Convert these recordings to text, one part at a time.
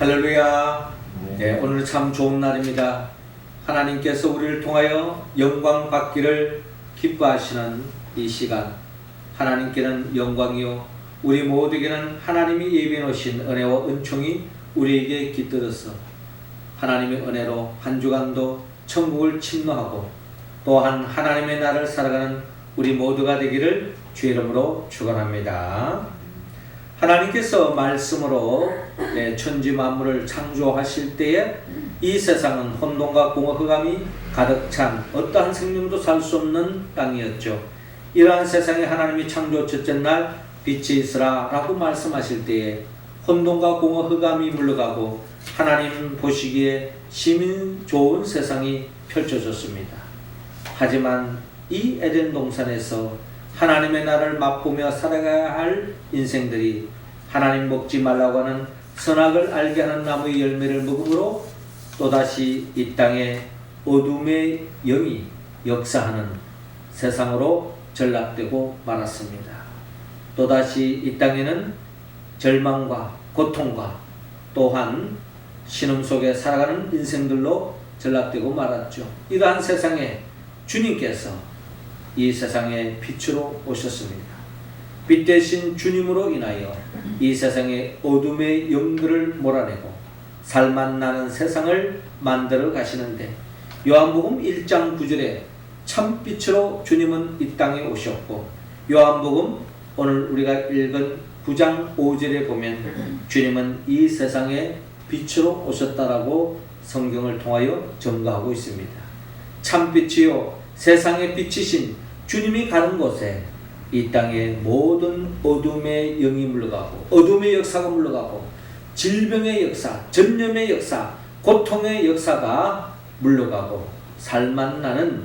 할렐루야. 네, 오늘 참 좋은 날입니다. 하나님께서 우리를 통하여 영광 받기를 기뻐하시는 이 시간, 하나님께는 영광이요 우리 모두에게는 하나님이 예비해 놓으신 은혜와 은총이 우리에게 깃들어서 하나님의 은혜로 한 주간도 천국을 침노하고 또한 하나님의 나라를 살아가는 우리 모두가 되기를 주의 이름으로 축원합니다. 하나님께서 말씀으로 천지 만물을 창조하실 때에 이 세상은 혼돈과 공허 흑암이 가득 찬 어떠한 생명도 살 수 없는 땅이었죠. 이러한 세상에 하나님이 창조 첫째 날 빛이 있으라 라고 말씀하실 때에 혼돈과 공허 흑암이 물러가고 하나님 보시기에 심히 좋은 세상이 펼쳐졌습니다. 하지만 이 에덴 동산에서 하나님의 나라를 맛보며 살아가야 할 인생들이 하나님 먹지 말라고 하는 선악을 알게 하는 나무의 열매를 먹음으로 또다시 이 땅에 어둠의 영이 역사하는 세상으로 전락되고 말았습니다. 또다시 이 땅에는 절망과 고통과 또한 신음 속에 살아가는 인생들로 전락되고 말았죠. 이러한 세상에 주님께서 이 세상에 빛으로 오셨습니다. 빛 대신 주님으로 인하여 이 세상의 어둠의 영들을 몰아내고 살맛 나는 세상을 만들어 가시는데 요한복음 1장 9절에 참빛으로 주님은 이 땅에 오셨고 요한복음 오늘 우리가 읽은 9장 5절에 보면 주님은 이 세상에 빛으로 오셨다라고 성경을 통하여 증거하고 있습니다. 참빛이요 세상의 빛이신 주님이 가는 곳에 이 땅의 모든 어둠의 영이 물러가고 어둠의 역사가 물러가고 질병의 역사, 전염의 역사, 고통의 역사가 물러가고 살맛 나는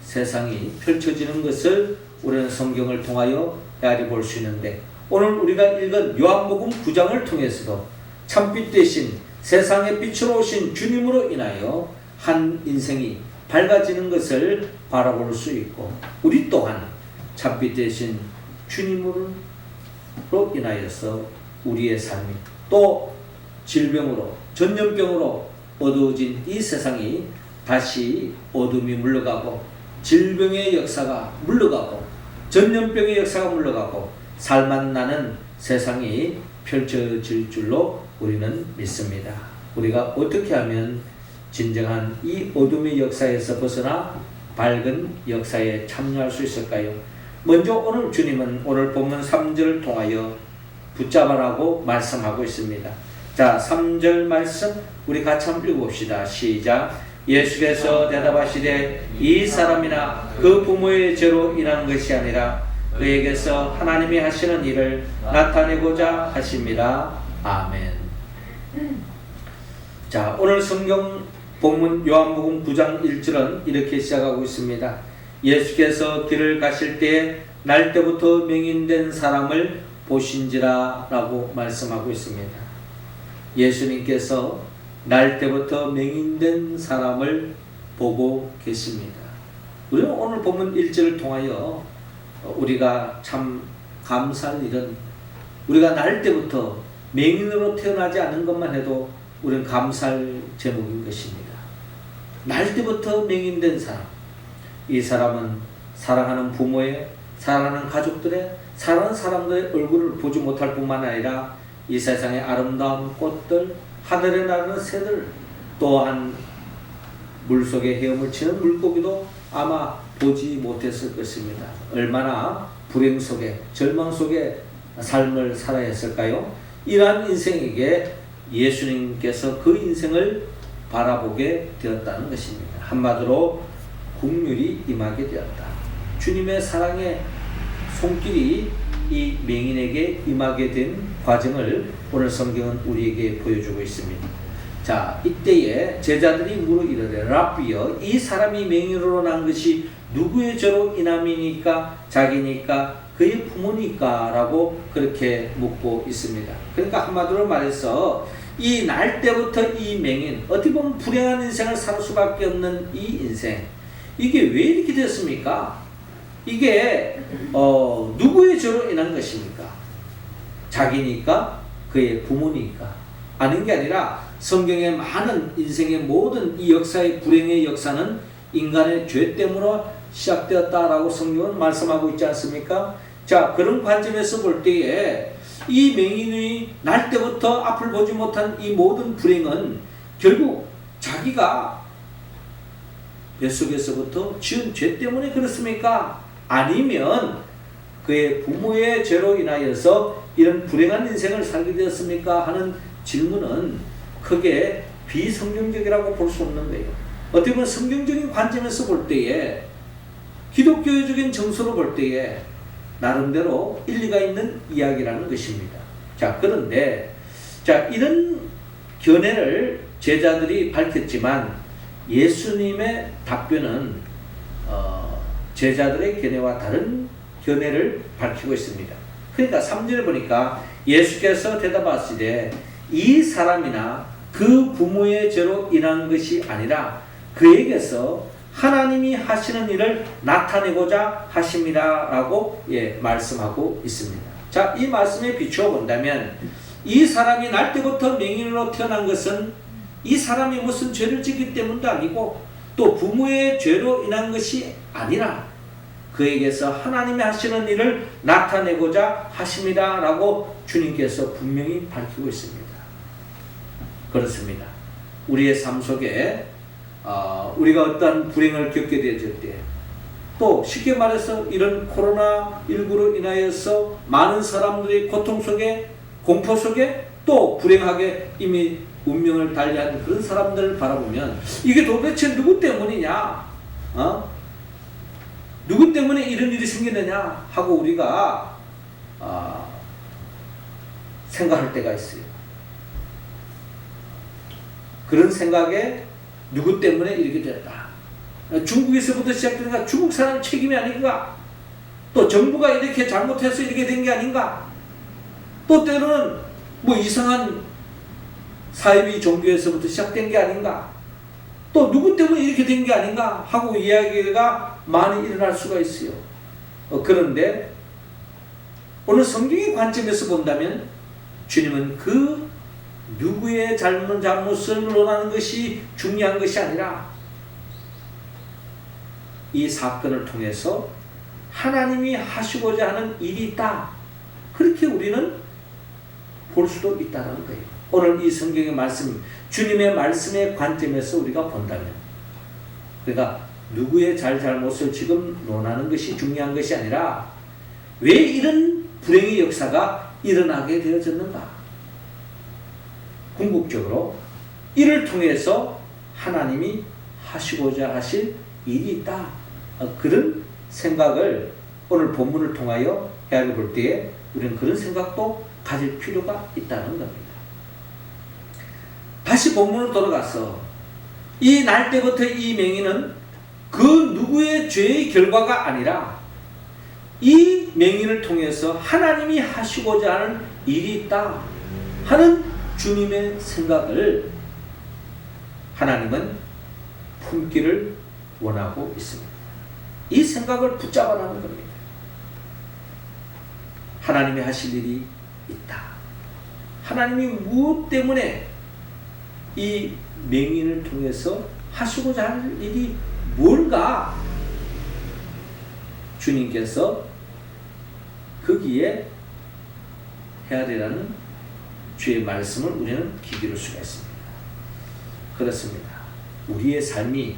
세상이 펼쳐지는 것을 우리는 성경을 통하여 헤아려 볼 수 있는데 오늘 우리가 읽은 요한복음 9장을 통해서도 참빛 대신 세상의 빛으로 오신 주님으로 인하여 한 인생이 밝아지는 것을 바라볼 수 있고 우리 또한 참빛 대신 주님으로 인하여서 우리의 삶이 또 질병으로 전염병으로 어두워진 이 세상이 다시 어둠이 물러가고 질병의 역사가 물러가고 전염병의 역사가 물러가고 살맛 나는 세상이 펼쳐질 줄로 우리는 믿습니다. 우리가 어떻게 하면 진정한 이 어둠의 역사에서 벗어나 밝은 역사에 참여할 수 있을까요? 먼저 오늘 주님은 오늘 본문 3절을 통하여 붙잡아라고 말씀하고 있습니다. 자, 3절 말씀 우리 같이 한번 읽어봅시다. 시작. 예수께서 대답하시되 이 사람이나 그 부모의 죄로 인한 것이 아니라 그에게서 하나님이 하시는 일을 나타내고자 하십니다. 아멘. 자, 오늘 성경 본문 요한복음 9장 1절은 이렇게 시작하고 있습니다. 예수께서 길을 가실 때에 날 때부터 맹인된 사람을 보신지라 라고 말씀하고 있습니다. 예수님께서 날 때부터 맹인된 사람을 보고 계십니다. 우리는 오늘 본문 1절을 통하여 우리가 참 감사할 일은 우리가 날 때부터 맹인으로 태어나지 않은 것만 해도 우리는 감사할 제목인 것입니다. 날 때부터 맹인된 사람, 이 사람은 사랑하는 부모의, 사랑하는 가족들의, 사랑하는 사람들의 얼굴을 보지 못할 뿐만 아니라 이 세상의 아름다운 꽃들, 하늘에 나는 새들, 또한 물속에 헤엄을 치는 물고기도 아마 보지 못했을 것입니다. 얼마나 불행 속에, 절망 속에 삶을 살아야 했을까요? 이러한 인생에게 예수님께서 그 인생을 바라보게 되었다는 것입니다. 한마디로 긍휼이 임하게 되었다. 주님의 사랑의 손길이 이 맹인에게 임하게 된 과정을 오늘 성경은 우리에게 보여주고 있습니다. 자, 이때에 제자들이 물어 이르되 랍비여 이 사람이 맹인으로 난 것이 누구의 죄로 인함이니까 자기니까 그의 부모니까 라고 그렇게 묻고 있습니다. 그러니까 한마디로 말해서 이 날 때부터 이 맹인 어떻게 보면 불행한 인생을 살 수밖에 없는 이 인생 이게 왜 이렇게 됐습니까? 이게 누구의 죄로 인한 것입니까? 자기니까 그의 부모니까 아닌 게 아니라 성경의 많은 인생의 모든 이 역사의 불행의 역사는 인간의 죄 때문에 시작되었다라고 성경은 말씀하고 있지 않습니까? 자, 그런 관점에서 볼 때에 이 맹인이 날 때부터 앞을 보지 못한 이 모든 불행은 결국 자기가 뱃속에서부터 지은 죄 때문에 그렇습니까? 아니면 그의 부모의 죄로 인하여서 이런 불행한 인생을 살게 되었습니까? 하는 질문은 크게 비성경적이라고 볼 수 없는 거예요. 어떻게 보면 성경적인 관점에서 볼 때에, 기독교적인 정서로 볼 때에 나름대로 일리가 있는 이야기라는 것입니다. 자, 그런데 자, 이런 견해를 제자들이 밝혔지만 예수님의 답변은 제자들의 견해와 다른 견해를 밝히고 있습니다. 그러니까 3절에 보니까 예수께서 대답하시되 이 사람이나 그 부모의 죄로 인한 것이 아니라 그에게서 하나님이 하시는 일을 나타내고자 하십니다 라고 말씀하고 있습니다. 자, 이 말씀에 비추어 본다면 이 사람이 날 때부터 맹인으로 태어난 것은 이 사람이 무슨 죄를 짓기 때문도 아니고 또 부모의 죄로 인한 것이 아니라 그에게서 하나님이 하시는 일을 나타내고자 하십니다 라고 주님께서 분명히 밝히고 있습니다. 그렇습니다. 우리의 삶 속에 우리가 어떠한 불행을 겪게 되었을 때, 또 쉽게 말해서 이런 코로나19로 인하여서 많은 사람들이 고통 속에, 공포 속에, 또 불행하게 이미 운명을 달리하는 그런 사람들을 바라보면 이게 도대체 누구 때문이냐? 누구 때문에 이런 일이 생기느냐 하고 우리가 생각할 때가 있어요. 그런 생각에 누구 때문에 이렇게 됐다. 중국에서부터 시작되니까 중국 사람 책임이 아닌가? 또 정부가 이렇게 잘못해서 이렇게 된 게 아닌가? 또 때로는 뭐 이상한 사이비 종교에서부터 시작된 게 아닌가? 또 누구 때문에 이렇게 된 게 아닌가? 하고 이야기가 많이 일어날 수가 있어요. 그런데 오늘 성경의 관점에서 본다면 주님은 그 누구의 잘못을 논하는 것이 중요한 것이 아니라 이 사건을 통해서 하나님이 하시고자 하는 일이 있다. 그렇게 우리는 볼 수도 있다는 거예요. 오늘 이 성경의 말씀, 주님의 말씀의 관점에서 우리가 본다면, 그러니까 누구의 잘못을 지금 논하는 것이 중요한 것이 아니라 왜 이런 불행의 역사가 일어나게 되어졌는가? 궁극적으로 이를 통해서 하나님이 하시고자 하실 일이 있다. 그런 생각을 오늘 본문을 통하여 헤아려 볼 때에 우리는 그런 생각도 가질 필요가 있다는 겁니다. 다시 본문으로 돌아가서 이 날 때부터 이 맹인은 그 누구의 죄의 결과가 아니라 이 맹인을 통해서 하나님이 하시고자 하는 일이 있다 하는 주님의 생각을 하나님은 품기를 원하고 있습니다. 이 생각을 붙잡아라는 겁니다. 하나님이 하실 일이 있다. 하나님이 무엇 때문에 이 맹인을 통해서 하시고자 할 일이 뭔가 주님께서 거기에 헤아리라는 주의 말씀을 우리는 기기를 수가 있습니다. 그렇습니다. 우리의 삶이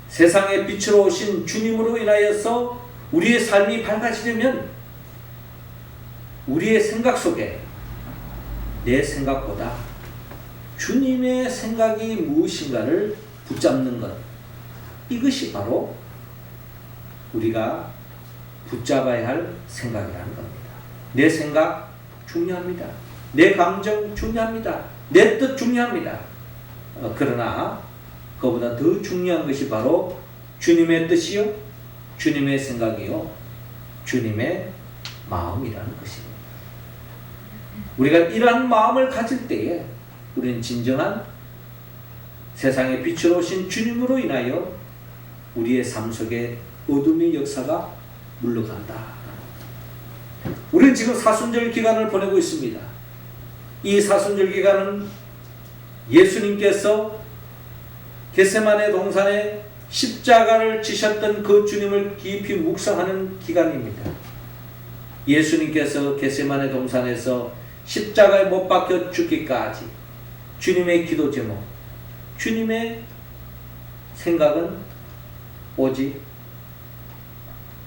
세상의 빛으로 오신 주님으로 인하여서 우리의 삶이 밝아지려면 우리의 생각 속에 내 생각보다 주님의 생각이 무엇인가를 붙잡는 것, 이것이 바로 우리가 붙잡아야 할 생각이라는 겁니다. 내 생각 중요합니다. 내 감정 중요합니다. 내 뜻 중요합니다. 그러나 그보다 더 중요한 것이 바로 주님의 뜻이요, 주님의 생각이요, 주님의 마음이라는 것입니다. 우리가 이러한 마음을 가질 때에 우리는 진정한 세상의 빛으로 오신 주님으로 인하여 우리의 삶 속에 어둠의 역사가 물러간다. 우리는 지금 사순절 기간을 보내고 있습니다. 이 사순절 기간은 예수님께서 겟세마네 동산에 십자가를 지셨던 그 주님을 깊이 묵상하는 기간입니다. 예수님께서 겟세마네 동산에서 십자가에 못 박혀 죽기까지 주님의 기도 제목, 주님의 생각은 오직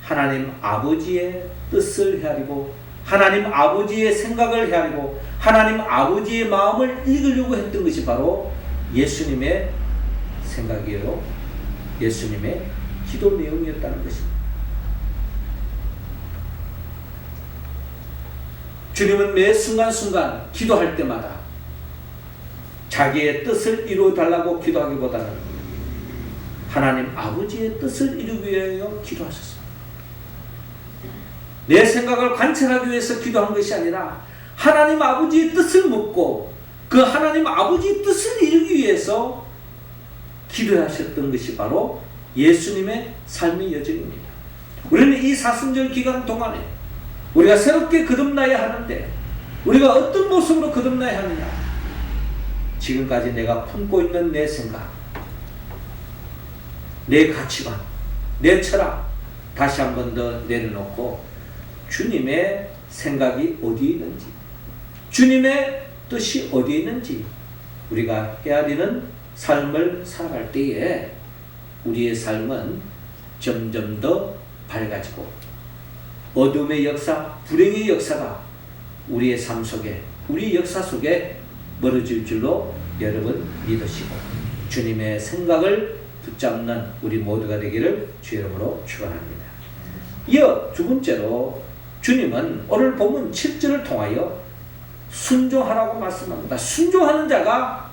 하나님 아버지의 뜻을 헤아리고 하나님 아버지의 생각을 헤아리고 하나님 아버지의 마음을 읽으려고 했던 것이 바로 예수님의 생각이에요. 예수님의 기도 내용이었다는 것입니다. 주님은 매 순간순간 기도할 때마다 자기의 뜻을 이루어달라고 기도하기보다는 하나님 아버지의 뜻을 이루기 위하여 기도하셨습니다. 내 생각을 관찰하기 위해서 기도한 것이 아니라 하나님 아버지의 뜻을 묻고 그 하나님 아버지의 뜻을 이루기 위해서 기도하셨던 것이 바로 예수님의 삶의 여정입니다. 우리는 이 사순절 기간 동안에 우리가 새롭게 거듭나야 하는데 우리가 어떤 모습으로 거듭나야 하느냐? 지금까지 내가 품고 있는 내 생각, 내 가치관, 내 철학 다시 한 번 더 내려놓고 주님의 생각이 어디에 있는지, 주님의 뜻이 어디에 있는지 우리가 헤아리는 삶을 살아갈 때에 우리의 삶은 점점 더 밝아지고 어둠의 역사, 불행의 역사가 우리의 삶 속에, 우리 역사 속에 멀어질 줄로 여러분 믿으시고 주님의 생각을 붙잡는 우리 모두가 되기를 주 이름으로 축원합니다. 이어 두 번째로 주님은 오늘 본문 7절을 통하여 순종하라고 말씀합니다. 순종하는 자가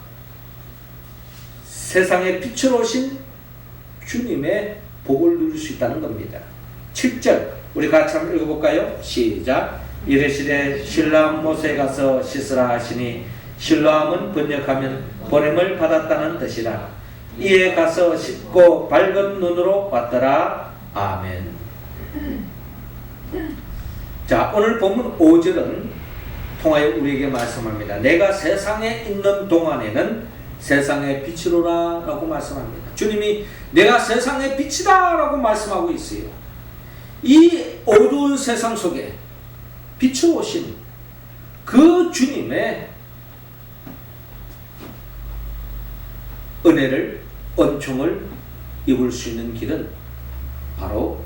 세상에 빛으로 오신 주님의 복을 누릴 수 있다는 겁니다. 7절 우리 같이 한번 읽어볼까요? 시작. 이르시되 실로암 못에 가서 씻으라 하시니 실로암은 번역하면 보냄을 받았다는 뜻이라. 이에 가서 씻고 밝은 눈으로 왔더라. 아멘. 자, 오늘 본문 5절은 통하여 우리에게 말씀합니다. 내가 세상에 있는 동안에는 세상의 빛이로라 라고 말씀합니다. 주님이 내가 세상의 빛이다 라고 말씀하고 있어요. 이 어두운 세상 속에 빛으로 오신 그 주님의 은혜를, 은총을 입을 수 있는 길은 바로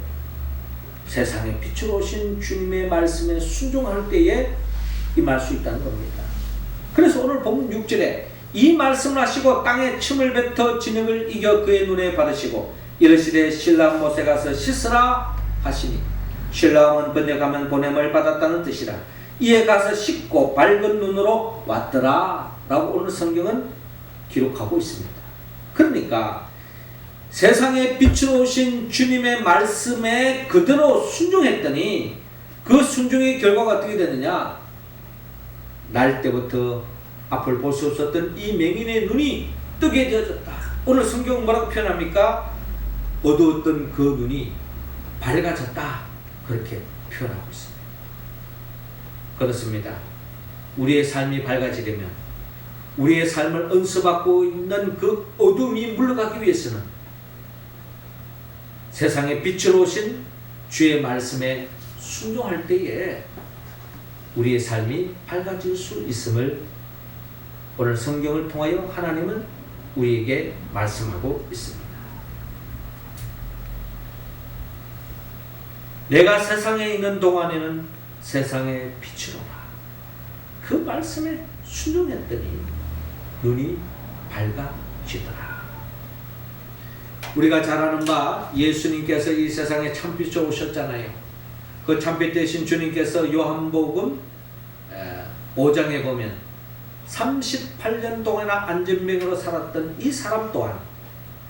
세상에 빛으로 오신 주님의 말씀에 순종할 때에 임할 수 있다는 겁니다. 그래서 오늘 본문 6절에 이 말씀을 하시고 땅에 침을 뱉어 진흙을 이겨 그의 눈에 받으시고 이르시되 실로암 못에 가서 씻으라 하시니 실로암은 번역하면 보냄을 받았다는 뜻이라. 이에 가서 씻고 밝은 눈으로 왔더라 라고 오늘 성경은 기록하고 있습니다. 그러니까 세상에 빛으로 오신 주님의 말씀에 그대로 순종했더니 그 순종의 결과가 어떻게 되느냐? 날 때부터 앞을 볼 수 없었던 이 맹인의 눈이 뜨게 되어졌다. 오늘 성경은 뭐라고 표현합니까? 어두웠던 그 눈이 밝아졌다. 그렇게 표현하고 있습니다. 그렇습니다. 우리의 삶이 밝아지려면 우리의 삶을 은수받고 있는 그 어둠이 물러가기 위해서는 세상에 빛으로 오신 주의 말씀에 순종할 때에 우리의 삶이 밝아질 수 있음을 오늘 성경을 통하여 하나님은 우리에게 말씀하고 있습니다. 내가 세상에 있는 동안에는 세상의 빛이로라. 그 말씀에 순종했더니 눈이 밝아지더라. 우리가 잘 아는 바 예수님께서 이 세상에 참빛으로 오셨잖아요. 그 참빛 대신 주님께서 요한복음 5장에 보면 38년 동안이나 안전병으로 살았던 이 사람 또한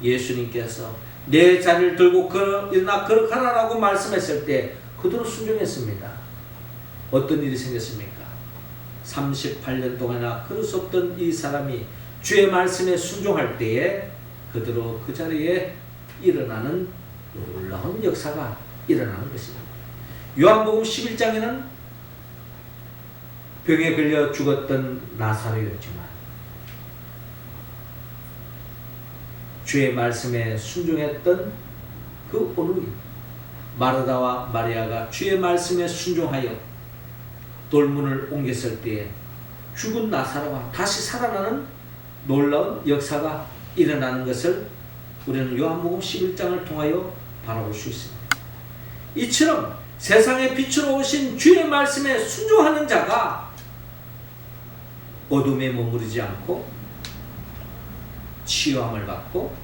예수님께서 내 자리를 들고 일어나 걸어가라라고 말씀했을 때 그대로 순종했습니다. 어떤 일이 생겼습니까? 38년 동안이나 걸을 수 없던 이 사람이 주의 말씀에 순종할 때에 그대로 그 자리에 일어나는 놀라운 역사가 일어나는 것입니다. 요한복음 11장에는 병에 걸려 죽었던 나사로였지만 주의 말씀에 순종했던 그 오늘이 마르다와 마리아가 주의 말씀에 순종하여 돌문을 옮겼을 때에 죽은 나사로가 다시 살아나는 놀라운 역사가 일어나는 것을 우리는 요한복음 11장을 통하여 바라볼 수 있습니다. 이처럼 세상의 빛으로 오신 주의 말씀에 순종하는 자가 어둠에 머무르지 않고 치유함을 받고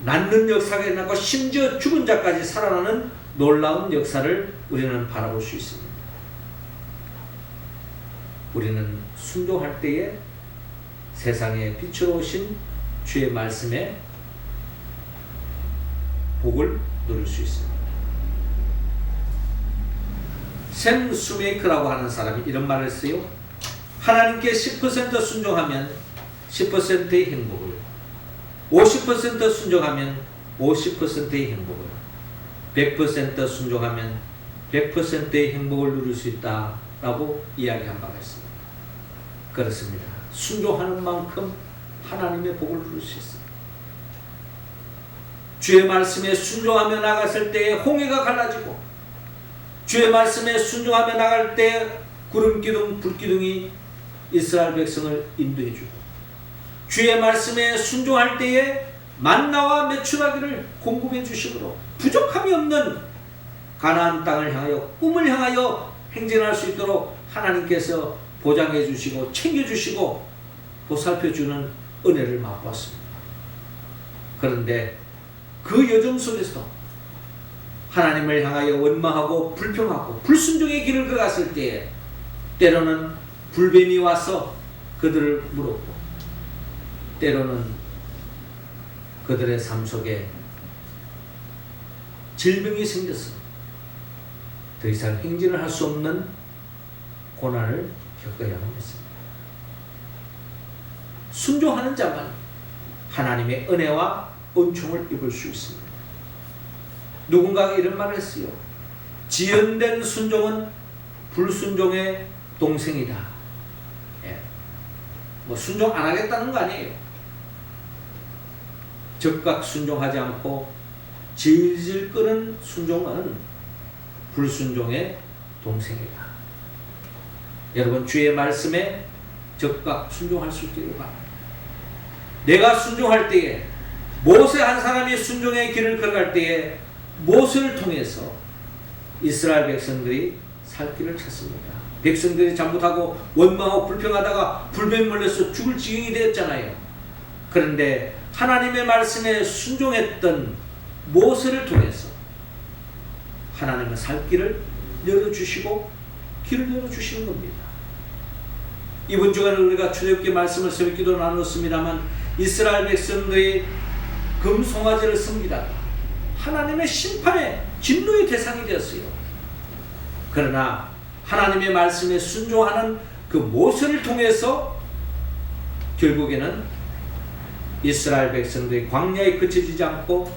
낫는 역사가 일어나고 심지어 죽은 자까지 살아나는 놀라운 역사를 우리는 바라볼 수 있습니다. 우리는 순종할 때에 세상의 빛으로 오신 주의 말씀에 복을 누릴 수 있습니다. 샘 수메이크라고 하는 사람이 이런 말을 했어요. 하나님께 10% 순종하면 10%의 행복을, 50% 순종하면 50%의 행복을, 100% 순종하면 100%의 행복을 누릴 수 있다라고 이야기한 바가 있습니다. 그렇습니다. 순종하는 만큼 하나님의 복을 누릴 수 있습니다. 주의 말씀에 순종하며 나갔을 때에 홍해가 갈라지고, 주의 말씀에 순종하며 나갈 때 구름기둥 불기둥이 이스라엘 백성을 인도해주고, 주의 말씀에 순종할 때에 만나와 메추라기를 공급해 주심으로 부족함이 없는 가나안 땅을 향하여, 꿈을 향하여 행진할 수 있도록 하나님께서 보장해 주시고 챙겨주시고 보살펴 주는 은혜를 맛보았습니다. 그런데 그 여정 속에서도 하나님을 향하여 원망하고 불평하고 불순종의 길을 걸어갔을 때에 때로는 불뱀이 와서 그들을 물었고, 때로는 그들의 삶 속에 질병이 생겨서 더 이상 행진을 할 수 없는 고난을 겪어야만 했습니다. 순종하는 자만 하나님의 은혜와 은총을 입을 수 있습니다. 누군가가 이런 말을 했어요. 지연된 순종은 불순종의 동생이다. 예. 뭐 순종 안 하겠다는 거 아니에요. 즉각 순종하지 않고 질질 끄는 순종은 불순종의 동생이다. 여러분, 주의 말씀에 즉각 순종할 수 있기를 바랍니다. 내가 순종할 때에, 모세 한 사람이 순종의 길을 걸어갈 때에 모세를 통해서 이스라엘 백성들이 살 길을 찾습니다. 백성들이 잘못하고 원망하고 불평하다가 불뱀 물려서 죽을 지경이 되었잖아요. 그런데 하나님의 말씀에 순종했던 모세를 통해서 하나님은 살 길을 열어주시고 길을 열어주시는 겁니다. 이번 주간에 우리가 출애굽기 말씀을 새벽기도 나눴습니다만, 이스라엘 백성들이 금송아지를 섬기다가 하나님의 심판의 진노의 대상이 되었어요. 그러나 하나님의 말씀에 순종하는 그 모세를 통해서 결국에는 이스라엘 백성들이 광야에 그쳐지지 않고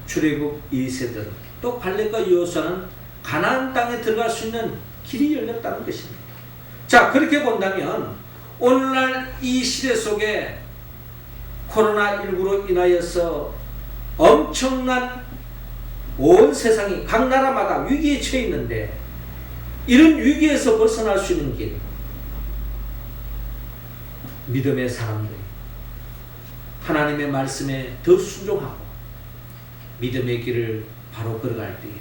출애굽 2세들 또 갈렙과 여호수아는 가나안 땅에 들어갈 수 있는 길이 열렸다는 것입니다. 자, 그렇게 본다면 오늘날 이 시대 속에 코로나19로 인하여서 엄청난 온 세상이 각 나라마다 위기에 처해 있는데, 이런 위기에서 벗어날 수 있는 길, 믿음의 사람들이 하나님의 말씀에 더 순종하고 믿음의 길을 바로 걸어갈 때에,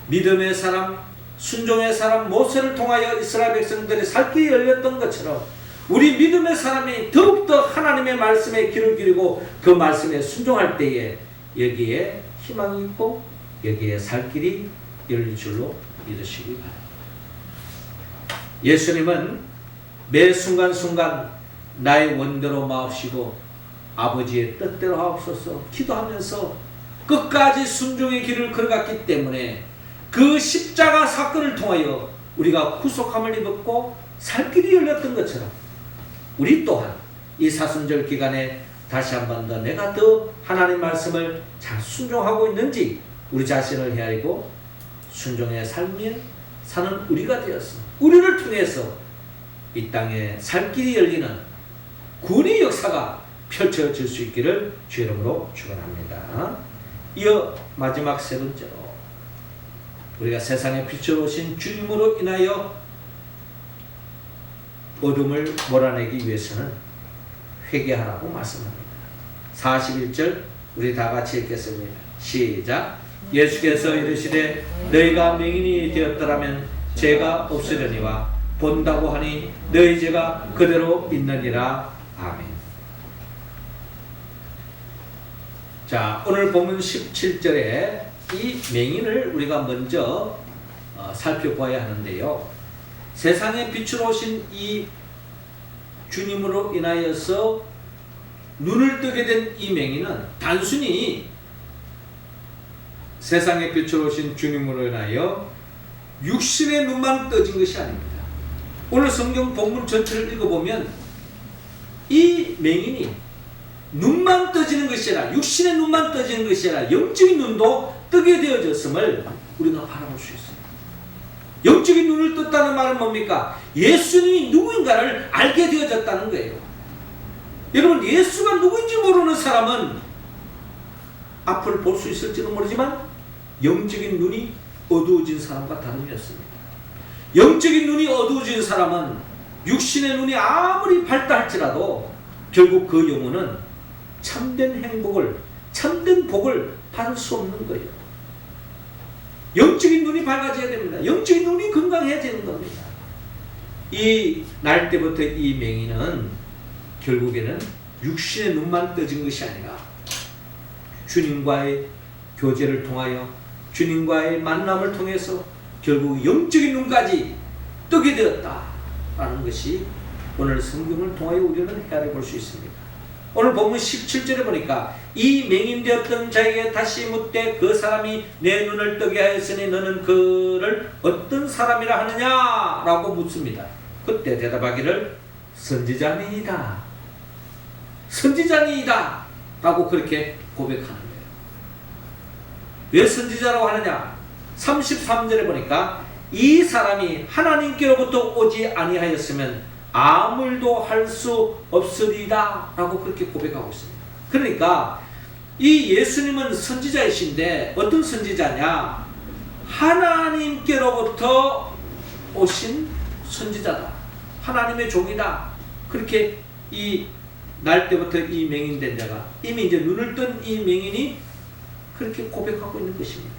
믿음의 사람, 순종의 사람 모세를 통하여 이스라엘 백성들의 살 길이 열렸던 것처럼 우리 믿음의 사람이 더욱더 하나님의 말씀에 길을 기르고 그 말씀에 순종할 때에 여기에 희망이 있고 여기에 살 길이 열릴 줄로 믿으시기 바랍니다. 예수님은 매 순간순간 나의 원대로 마옵시고 아버지의 뜻대로 하옵소서 기도하면서 끝까지 순종의 길을 걸어갔기 때문에 그 십자가 사건을 통하여 우리가 구속함을 입었고 살 길이 열렸던 것처럼 우리 또한 이 사순절 기간에 다시 한 번 더 내가 더 하나님 말씀을 잘 순종하고 있는지 우리 자신을 헤아리고 순종의 삶에 사는 우리가 되었어. 우리를 통해서 이 땅에 살 길이 열리는 구원의 역사가 펼쳐질 수 있기를 주의 이름으로 축원합니다. 이어 마지막 세 번째로 우리가 세상에 빛으로 오신 주님으로 인하여 어둠을 몰아내기 위해서는 회개하라고 말씀합니다. 41절 우리 다 같이 읽겠습니다. 시작. 예수께서 이르시되 너희가 맹인이 되었더라면 죄가 없으려니와 본다고 하니 너희 죄가 그대로 있느니라. 아멘. 자, 오늘 본문 17절에 이 맹인을 우리가 먼저 살펴봐야 하는데요. 세상에 빛으로 오신 이 주님으로 인하여서 눈을 뜨게 된 이 맹인은 단순히 세상에 빛으로 오신 주님으로 인하여 육신의 눈만 떠진 것이 아닙니다. 오늘 성경 본문 전체를 읽어보면 이 맹인이 눈만 떠지는 것이 아니라 육신의 눈만 떠지는 것이 아니라 영적인 눈도 뜨게 되어졌음을 우리가 바라볼 수 있어요. 영적인 눈을 떴다는 말은 뭡니까? 예수님이 누구인가를 알게 되어졌다는 거예요. 여러분, 예수가 누구인지 모르는 사람은 앞을 볼 수 있을지도 모르지만 영적인 눈이 어두워진 사람과 다름이 없습니다. 영적인 눈이 어두워진 사람은 육신의 눈이 아무리 밝다할지라도 결국 그 영혼은 참된 행복을, 참된 복을 받을 수 없는 거예요. 영적인 눈이 밝아져야 됩니다. 영적인 눈이 건강해지는 겁니다. 이 날 때부터 이 맹인은 결국에는 육신의 눈만 떠진 것이 아니라 주님과의 교제를 통하여 주님과의 만남을 통해서 결국 영적인 눈까지 뜨게 되었다라는 것이 오늘 성경을 통하여 우리는 헤아려 볼 수 있습니다. 오늘 본문 17절에 보니까 이 맹인되었던 자에게 다시 묻되 그 사람이 내 눈을 뜨게 하였으니 너는 그를 어떤 사람이라 하느냐? 라고 묻습니다. 그때 대답하기를 선지자니이다. 선지자니이다. 라고 그렇게 고백하는 거예요. 왜 선지자라고 하느냐? 33절에 보니까 이 사람이 하나님께로부터 오지 아니하였으면 아무 일도 할 수 없으리다 라고 그렇게 고백하고 있습니다. 그러니까 이 예수님은 선지자이신데 어떤 선지자냐? 하나님께로부터 오신 선지자다. 하나님의 종이다. 그렇게 이 날 때부터 이 맹인된 자가 이미 이제 눈을 뜬 이 맹인이 그렇게 고백하고 있는 것입니다.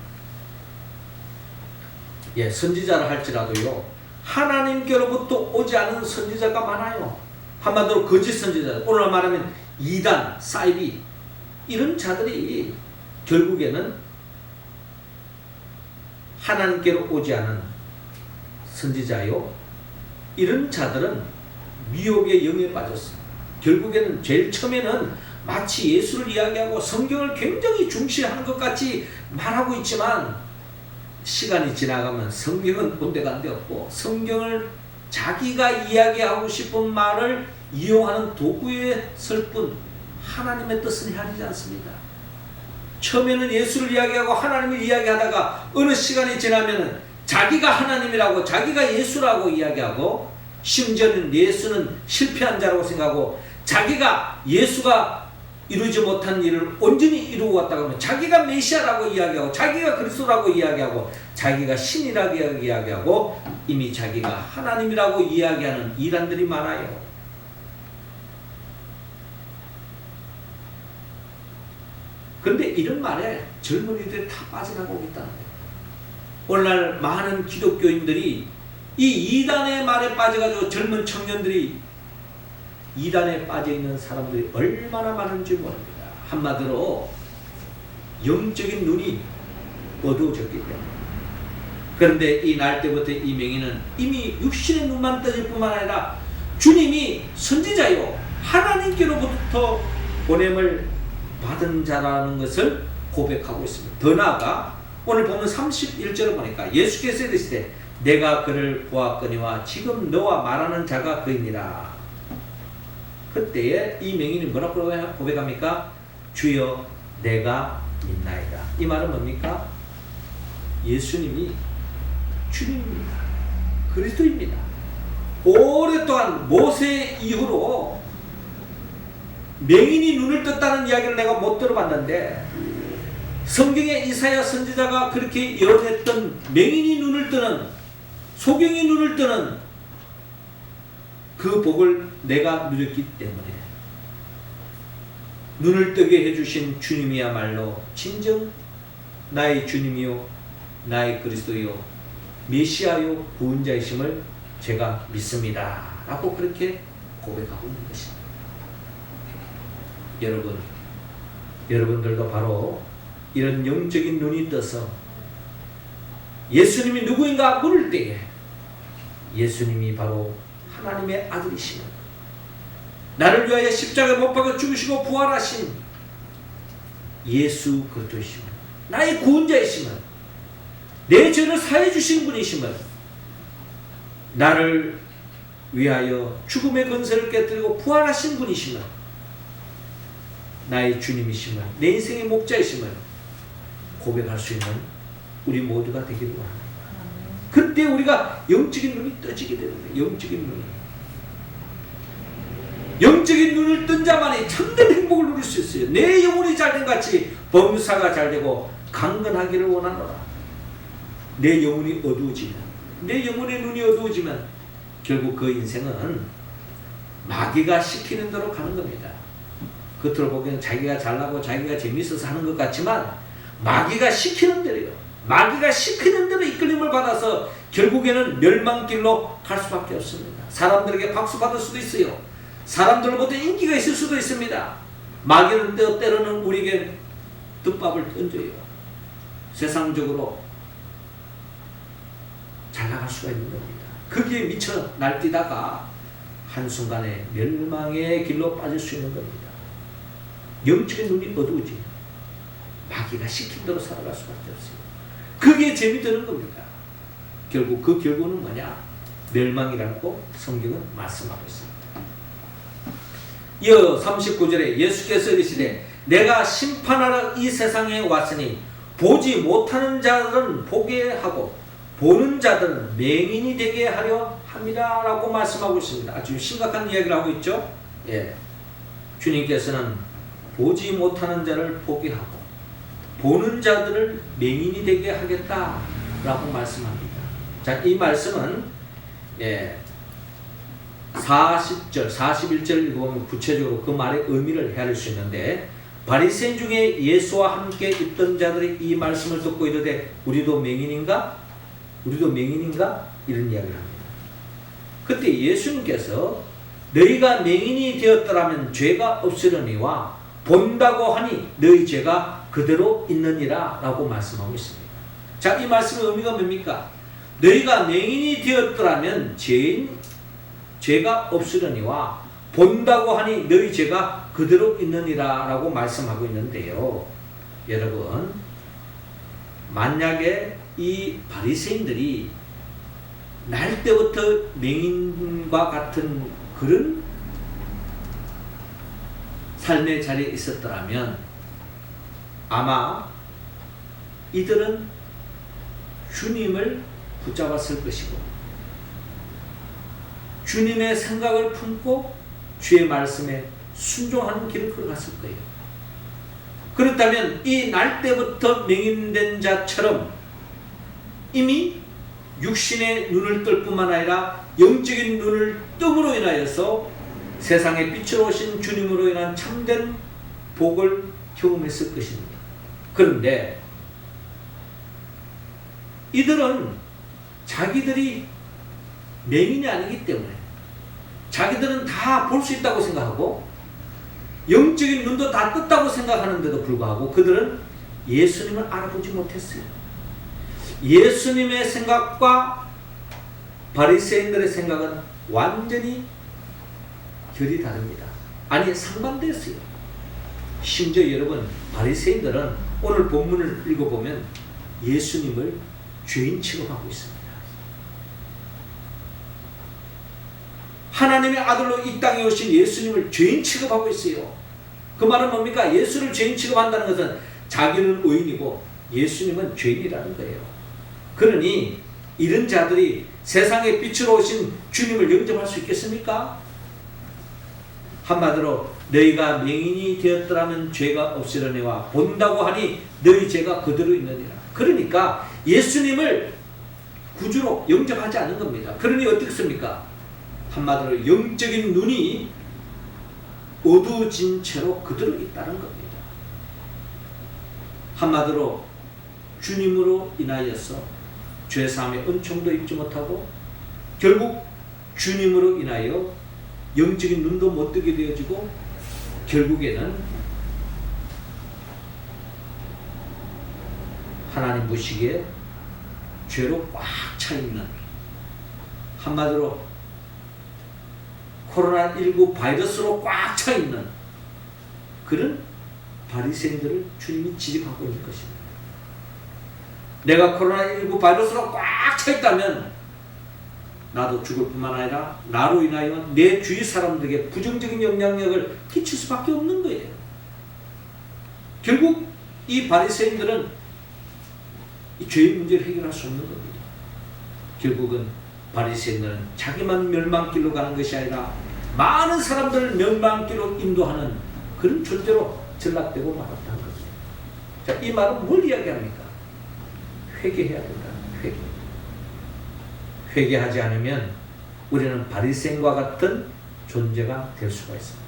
예, 선지자를 할지라도요, 하나님께로부터 오지 않은 선지자가 많아요. 한마디로 거짓 선지자, 오늘 말하면 이단, 사이비, 이런 자들이 결국에는 하나님께로 오지 않은 선지자요, 이런 자들은 미혹의 영에 빠졌어요. 결국에는 제일 처음에는 마치 예수를 이야기하고 성경을 굉장히 중시하는 것 같이 말하고 있지만 시간이 지나가면 성경은 본데간데 없고 성경을 자기가 이야기하고 싶은 말을 이용하는 도구에 쓸 뿐 하나님의 뜻은 헤아리지 않습니다. 처음에는 예수를 이야기하고 하나님을 이야기하다가 어느 시간이 지나면은 자기가 하나님이라고 자기가 예수라고 이야기하고 심지어는 예수는 실패한 자라고 생각하고 자기가 예수가 이루지 못한 일을 온전히 이루고 왔다고 하면 자기가 메시아라고 이야기하고 자기가 그리스도라고 이야기하고 자기가 신이라고 이야기하고 이미 자기가 하나님이라고 이야기하는 이단들이 많아요. 그런데 이런 말에 젊은이들이 다 빠져나가고 있다는 거예요. 오늘날 많은 기독교인들이 이 이단의 말에 빠져가지고 젊은 청년들이 이단에 빠져있는 사람들이 얼마나 많은지 모릅니다. 한마디로 영적인 눈이 어두워졌기 때문에. 그런데 이 날 때부터 이 맹인은 이미 육신의 눈만 떠질 뿐만 아니라 주님이 선지자요 하나님께로부터 보냄을 받은 자라는 것을 고백하고 있습니다. 더 나아가 오늘 보면 31절을 보니까 예수께서 이르시되 내가 그를 보았거니와 지금 너와 말하는 자가 그이니라. 그때에 이 맹인이 뭐라고 고백합니까? 주여 내가 믿나이다. 이 말은 뭡니까? 예수님이 주님입니다. 그리스도입니다. 오랫동안 모세 이후로 맹인이 눈을 떴다는 이야기를 내가 못 들어봤는데 성경에 이사야 선지자가 그렇게 예언했던 맹인이 눈을 뜨는, 소경이 눈을 뜨는 그 복을 내가 누렸기 때문에 눈을 뜨게 해주신 주님이야말로 진정 나의 주님이요 나의 그리스도요 메시아요 구원자이심을 제가 믿습니다 라고 그렇게 고백하고 있는 것입니다. 여러분들도 바로 이런 영적인 눈이 떠서 예수님이 누구인가 물을 때에 예수님이 바로 하나님의 아들이시며 나를 위하여 십자가에 못 박아 죽으시고 부활하신 예수 그리스도이시며 나의 구원자이시며 내 죄를 사해 주신 분이시며 나를 위하여 죽음의 권세를 깨뜨리고 부활하신 분이시며 나의 주님이시며 내 인생의 목자이시며 고백할 수 있는 우리 모두가 되기를 원합니다. 그때 우리가 영적인 눈이 떠지게 되는 거예요. 영적인 눈을 뜬 자만이 참된 행복을 누릴 수 있어요. 내 영혼이 잘된 같이 범사가 잘되고 강건하기를 원하노라. 내 영혼이 어두워지면, 내 영혼의 눈이 어두워지면 결국 그 인생은 마귀가 시키는 대로 가는 겁니다. 겉으로 보기에는 자기가 잘나고 자기가 재미있어서 하는 것 같지만 마귀가 시키는 대로요. 마귀가 시키는 대로 이끌림을 받아서 결국에는 멸망길로 갈 수밖에 없습니다. 사람들에게 박수 받을 수도 있어요. 사람들로부터 인기가 있을 수도 있습니다. 마귀는 때로는 우리에게 덮밥을 던져요. 세상적으로 잘 나갈 수가 있는 겁니다. 거기에 미쳐 날뛰다가 한순간에 멸망의 길로 빠질 수 있는 겁니다. 영적인 눈이 어두워지면 마귀가 시킨 대로 살아갈 수밖에 없어요. 그게 재미드는 겁니다. 결국 그 결과는 뭐냐? 멸망이라고 성경은 말씀하고 있습니다. 이어 39절에 예수께서 이르시되 내가 심판하러 이 세상에 왔으니 보지 못하는 자들은 보게 하고 보는 자들은 맹인이 되게 하려 함이라 라고 말씀하고 있습니다. 아주 심각한 이야기를 하고 있죠. 예. 주님께서는 보지 못하는 자를 보게 하고 보는 자들을 맹인이 되게 하겠다라고 말씀합니다. 자, 이 말씀은 40절, 41절 읽어보면 구체적으로 그 말의 의미를 헤아릴 수 있는데 바리새인 중에 예수와 함께 있던 자들이 이 말씀을 듣고 이르되 우리도 맹인인가? 이런 이야기를 합니다. 그때 예수님께서 너희가 맹인이 되었더라면 죄가 없으려니와 본다고 하니 너희 죄가 그대로 있느니라 라고 말씀하고 있습니다. 자, 이 말씀의 의미가 뭡니까? 너희가 맹인이 되었더라면 죄가 없으려니와 본다고 하니 너희 죄가 그대로 있느니라 라고 말씀하고 있는데요. 여러분, 만약에 이 바리새인들이 날 때부터 맹인과 같은 그런 삶의 자리에 있었더라면 아마 이들은 주님을 붙잡았을 것이고 주님의 생각을 품고 주의 말씀에 순종하는 길을 걸어갔을 거예요. 그렇다면 이 날 때부터 맹인된 자처럼 이미 육신의 눈을 뜰 뿐만 아니라 영적인 눈을 뜸으로 인하여서 세상에 빛으로 오신 주님으로 인한 참된 복을 경험했을 것입니다. 그런데 이들은 자기들이 맹인이 아니기 때문에 자기들은 다 볼 수 있다고 생각하고 영적인 눈도 다 떴다고 생각하는데도 불구하고 그들은 예수님을 알아보지 못했어요. 예수님의 생각과 바리새인들의 생각은 완전히 결이 다릅니다. 아니, 상반됐어요. 심지어 여러분, 바리새인들은 오늘 본문을 읽어보면 예수님을 죄인 취급하고 있습니다. 하나님의 아들로 이 땅에 오신 예수님을 죄인 취급하고 있어요. 그 말은 뭡니까? 예수를 죄인 취급한다는 것은 자기는 의인이고 예수님은 죄인이라는 거예요. 그러니 이런 자들이 세상에 빛으로 오신 주님을 영접할 수 있겠습니까? 한마디로 너희가 맹인이 되었더라면 죄가 없으려니와 본다고 하니 너희 죄가 그대로 있느니라. 그러니까 예수님을 구주로 영접하지 않는 겁니다. 그러니 어떻습니까? 한마디로 영적인 눈이 어두워진 채로 그대로 있다는 겁니다. 한마디로 주님으로 인하여서 죄사함의 은총도 입지 못하고 결국 주님으로 인하여 영적인 눈도 못 뜨게 되어지고 결국에는 하나님 보시기에 죄로 꽉 차 있는, 한마디로 코로나19 바이러스로 꽉 차 있는 그런 바리새인들을 주님이 지적하고 있는 것입니다. 내가 코로나19 바이러스로 꽉 차 있다면 나도 죽을 뿐만 아니라 나로 인하여 내 주위 사람들에게 부정적인 영향력을 끼칠 수밖에 없는 거예요. 결국 이 바리새인들은 이 죄의 문제를 해결할 수 없는 겁니다. 결국은 바리새인들은 자기만 멸망길로 가는 것이 아니라 많은 사람들을 멸망길로 인도하는 그런 존재로 전락되고 말았다는 겁니다. 자, 이 말은 뭘 이야기합니까? 회개해야 된다. 회개하지 않으면 우리는 바리새인과 같은 존재가 될 수가 있습니다.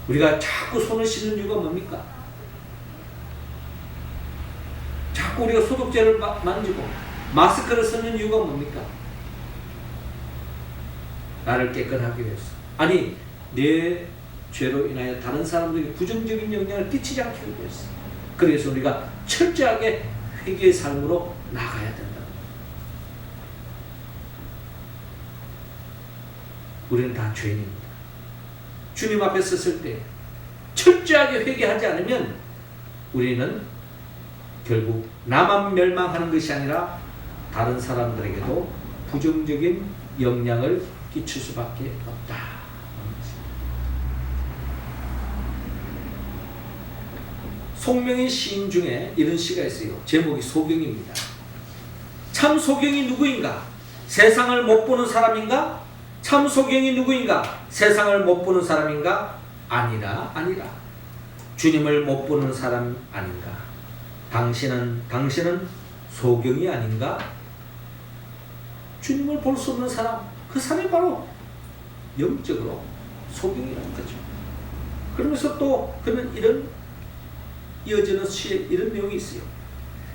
우리가 자꾸 손을 씻는 이유가 뭡니까? 자꾸 우리가 소독제를 만지고 마스크를 쓰는 이유가 뭡니까? 나를 깨끗하기 위해서. 아니, 내 죄로 인하여 다른 사람들에게 부정적인 영향을 끼치지 않기 위해서. 그래서 우리가 철저하게 회개의 삶으로 나가야 된다. 우리는 다 죄인입니다. 주님 앞에 섰을 때 철저하게 회개하지 않으면 우리는 결국 나만 멸망하는 것이 아니라 다른 사람들에게도 부정적인 영향을 끼칠 수밖에 없다. 송명의 시인 중에 이런 시가 있어요. 제목이 소경입니다. 참 소경이 누구인가? 세상을 못 보는 사람인가? 참 소경이 누구인가? 세상을 못 보는 사람인가? 아니라. 주님을 못 보는 사람 아닌가? 당신은 소경이 아닌가? 주님을 볼 수 없는 사람, 그 사람이 바로 영적으로 소경이라는 거죠. 그러면서 또 그는 이런 이어지는 시에 이런 내용이 있어요.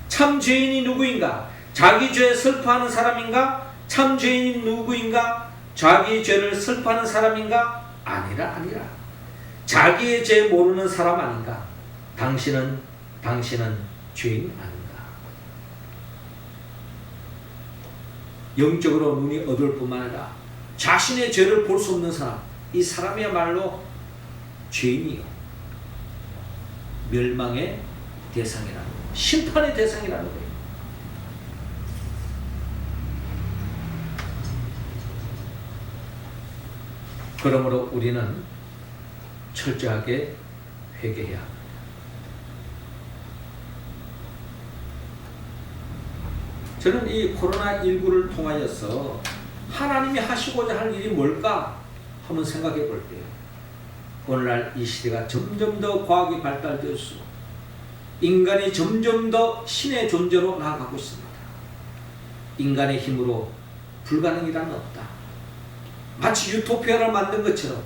참 죄인이 누구인가? 자기 죄에 슬퍼하는 사람인가? 참 죄인이 누구인가? 자기 죄를 슬퍼하는 사람인가? 아니라. 자기의 죄 모르는 사람 아닌가? 당신은 죄인 아닌가? 영적으로 눈이 어두울 뿐만 아니라 자신의 죄를 볼 수 없는 사람, 이 사람이야말로 죄인이요. 멸망의 대상이라는 거예요. 심판의 대상이라는 거예요. 그러므로 우리는 철저하게 회개해야 합니다. 저는 이 코로나19를 통하여서 하나님이 하시고자 할 일이 뭘까 한번 생각해 볼 때요. 오늘날 이 시대가 점점 더 과학이 발달되었고 인간이 점점 더 신의 존재로 나아가고 있습니다. 인간의 힘으로 불가능이란 없다. 마치 유토피아를 만든 것처럼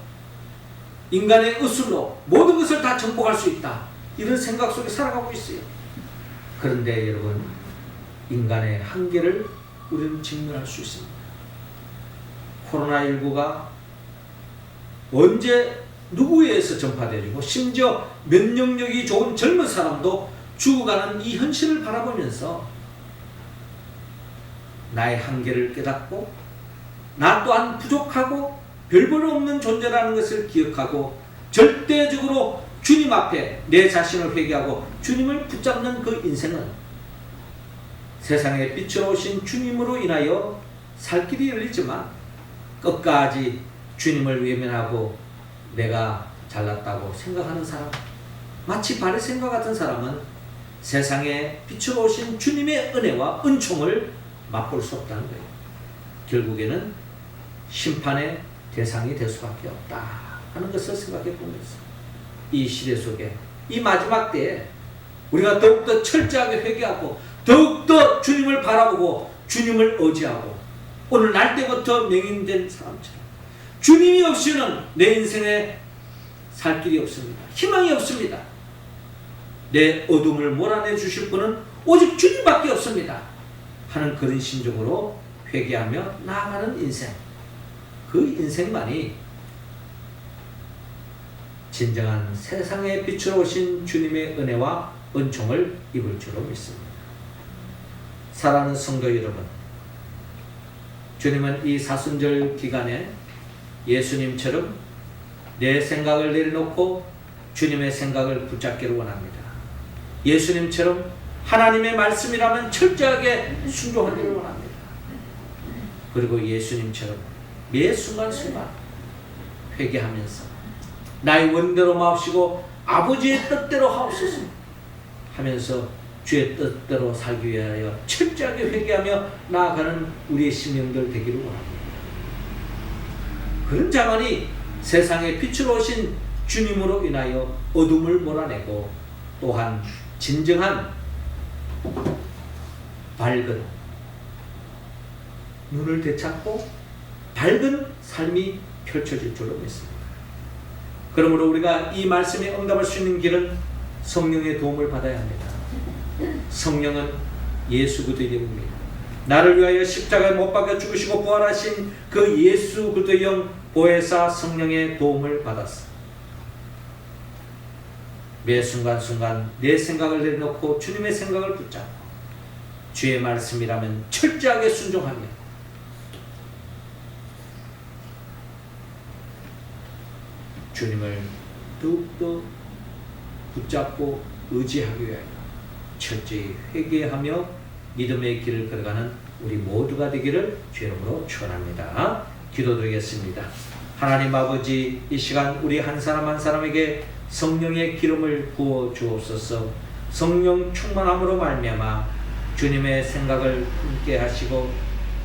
인간의 의술로 모든 것을 다 정복할 수 있다. 이런 생각 속에 살아가고 있어요. 그런데 여러분, 인간의 한계를 우리는 직면할 수 있습니다. 코로나19가 언제 누구에 의해서 전파되고 심지어 면역력이 좋은 젊은 사람도 죽어가는 이 현실을 바라보면서 나의 한계를 깨닫고 나 또한 부족하고 별볼 없는 존재라는 것을 기억하고 절대적으로 주님 앞에 내 자신을 회개하고 주님을 붙잡는 그 인생은 세상에 빛으로 오신 주님으로 인하여 살 길이 열리지만 끝까지 주님을 외면하고 내가 잘났다고 생각하는 사람, 마치 바리새인과 같은 사람은 세상에 빛으로 오신 주님의 은혜와 은총을 맛볼 수 없다는 거예요. 결국에는 심판의 대상이 될 수밖에 없다 하는 것을 생각해 보면서 이 시대 속에 이 마지막 때에 우리가 더욱더 철저하게 회개하고 더욱더 주님을 바라보고 주님을 의지하고 오늘 날 때부터 명인된 사람처럼 주님이 없이는 내 인생에 살 길이 없습니다. 희망이 없습니다. 내 어둠을 몰아내 주실 분은 오직 주님밖에 없습니다 하는 그런 심정으로 회개하며 나아가는 인생, 그 인생만이 진정한 세상의 빛으로 오신 주님의 은혜와 은총을 입을 줄로 믿습니다. 사랑하는 성도 여러분, 주님은 이 사순절 기간에 예수님처럼 내 생각을 내려놓고 주님의 생각을 붙잡기를 원합니다. 예수님처럼 하나님의 말씀이라면 철저하게 순종하기를 원합니다. 그리고 예수님처럼 매 순간순간 회개하면서 나의 원대로 마옵시고 아버지의 뜻대로 하옵소서 하면서 주의 뜻대로 살기 위하여 철저하게 회개하며 나아가는 우리의 심령들 되기를 원합니다. 그런 자만이 세상의 빛으로 오신 주님으로 인하여 어둠을 몰아내고 또한 진정한 밝은 눈을 되찾고 밝은 삶이 펼쳐질 줄로 믿습니다. 그러므로 우리가 이 말씀에 응답할 수 있는 길은 성령의 도움을 받아야 합니다. 성령은 예수 그리스도의 영입니다. 나를 위하여 십자가에 못 박혀 죽으시고 부활하신 그 예수 그리스도의 영 보혜사 성령의 도움을 받았어. 매 순간순간 내 생각을 내려놓고 주님의 생각을 붙잡고 주의 말씀이라면 철저하게 순종하며 주님을 더욱더 붙잡고 의지하기 위하여 철저히 회개하며 믿음의 길을 걸어가는 우리 모두가 되기를 주의 이름으로 축원합니다. 기도드리겠습니다. 하나님 아버지, 이 시간 우리 한 사람 한 사람에게 성령의 기름을 부어 주옵소서. 성령 충만함으로 말미암아 주님의 생각을 품게 하시고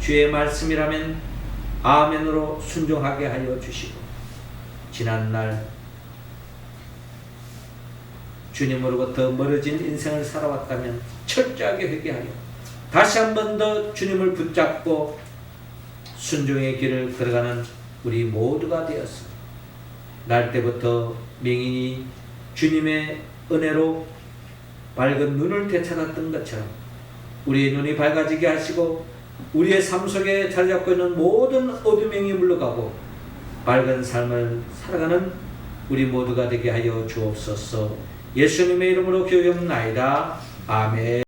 주의 말씀이라면 아멘으로 순종하게 하여 주시고 지난날 주님으로부터 멀어진 인생을 살아왔다면 철저하게 회개하여 다시 한 번 더 주님을 붙잡고 순종의 길을 걸어가는 우리 모두가 되었습니다. 날 때부터 명인이 주님의 은혜로 밝은 눈을 되찾았던 것처럼 우리의 눈이 밝아지게 하시고 우리의 삶 속에 자리 잡고 있는 모든 어둠이 물러가고 밝은 삶을 살아가는 우리 모두가 되게 하여 주옵소서. 예수님의 이름으로 기도하옵나이다. 아멘.